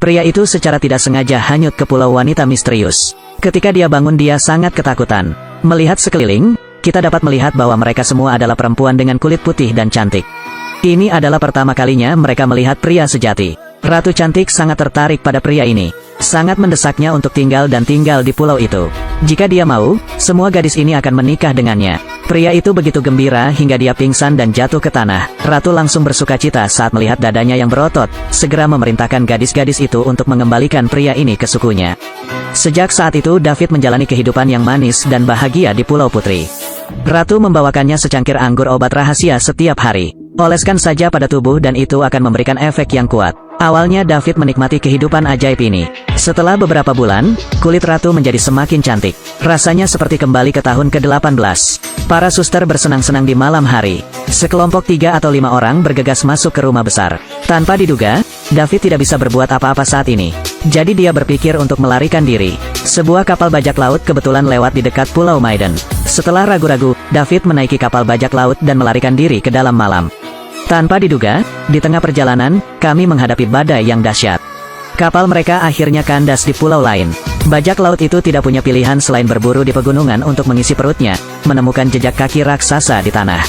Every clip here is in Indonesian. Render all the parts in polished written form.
Pria itu secara tidak sengaja hanyut ke pulau wanita misterius. Ketika dia bangun dia sangat ketakutan. Melihat sekeliling, kita dapat melihat bahwa mereka semua adalah perempuan dengan kulit putih dan cantik. Ini adalah pertama kalinya mereka melihat pria sejati. Ratu cantik sangat tertarik pada pria ini. Sangat mendesaknya untuk tinggal di pulau itu. Jika dia mau, semua gadis ini akan menikah dengannya. Pria itu begitu gembira hingga dia pingsan dan jatuh ke tanah. Ratu langsung bersukacita saat melihat dadanya yang berotot, segera memerintahkan gadis-gadis itu untuk mengembalikan pria ini ke sukunya. Sejak saat itu David menjalani kehidupan yang manis dan bahagia di Pulau Putri. Ratu membawakannya secangkir anggur obat rahasia setiap hari. Oleskan saja pada tubuh dan itu akan memberikan efek yang kuat. Awalnya David menikmati kehidupan ajaib ini. Setelah beberapa bulan, kulit Ratu menjadi semakin cantik. Rasanya seperti kembali ke tahun ke-18. Para suster bersenang-senang di malam hari. Sekelompok 3 atau 5 orang bergegas masuk ke rumah besar. Tanpa diduga, David tidak bisa berbuat apa-apa saat ini. Jadi dia berpikir untuk melarikan diri. Sebuah kapal bajak laut kebetulan lewat di dekat Pulau Maiden. Setelah ragu-ragu, David menaiki kapal bajak laut dan melarikan diri ke dalam malam. Tanpa diduga, di tengah perjalanan, kami menghadapi badai yang dahsyat. Kapal mereka akhirnya kandas di pulau lain. Bajak laut itu tidak punya pilihan selain berburu di pegunungan untuk mengisi perutnya, menemukan jejak kaki raksasa di tanah.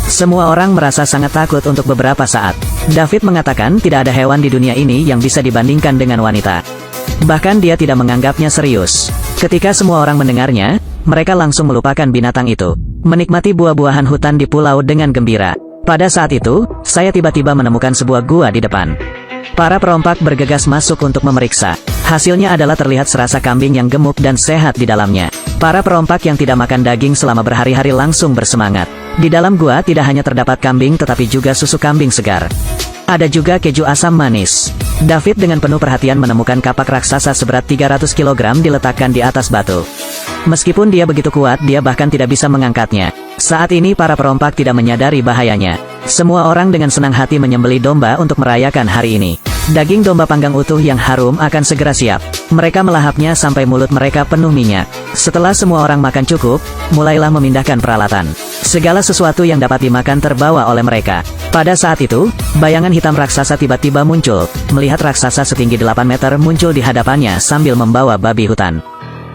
Semua orang merasa sangat takut untuk beberapa saat. David mengatakan tidak ada hewan di dunia ini yang bisa dibandingkan dengan wanita. Bahkan dia tidak menganggapnya serius. Ketika semua orang mendengarnya, mereka langsung melupakan binatang itu. Menikmati buah-buahan hutan di pulau dengan gembira. Pada saat itu, saya tiba-tiba menemukan sebuah gua di depan. Para perompak bergegas masuk untuk memeriksa. Hasilnya adalah terlihat serasa kambing yang gemuk dan sehat di dalamnya. Para perompak yang tidak makan daging selama berhari-hari langsung bersemangat. Di dalam gua tidak hanya terdapat kambing tetapi juga susu kambing segar. Ada juga keju asam manis. David dengan penuh perhatian menemukan kapak raksasa seberat 300 kg diletakkan di atas batu. Meskipun dia begitu kuat, dia bahkan tidak bisa mengangkatnya. Saat ini para perompak tidak menyadari bahayanya. Semua orang dengan senang hati menyembelih domba untuk merayakan hari ini. Daging domba panggang utuh yang harum akan segera siap. Mereka melahapnya sampai mulut mereka penuh minyak. Setelah semua orang makan cukup, mulailah memindahkan peralatan. Segala sesuatu yang dapat dimakan terbawa oleh mereka. Pada saat itu, bayangan hitam raksasa tiba-tiba muncul. Melihat raksasa setinggi 8 meter muncul di hadapannya sambil membawa babi hutan.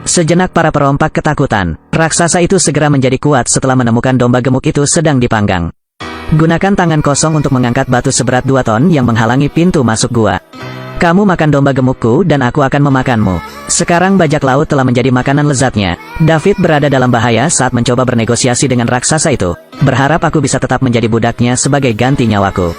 Sejenak para perompak ketakutan. Raksasa itu segera menjadi kuat setelah menemukan domba gemuk itu sedang dipanggang. Gunakan tangan kosong untuk mengangkat batu seberat 2 ton yang menghalangi pintu masuk gua. Kamu makan domba gemukku dan aku akan memakanmu. Sekarang bajak laut telah menjadi makanan lezatnya. David berada dalam bahaya saat mencoba bernegosiasi dengan raksasa itu. Berharap aku bisa tetap menjadi budaknya sebagai ganti nyawaku.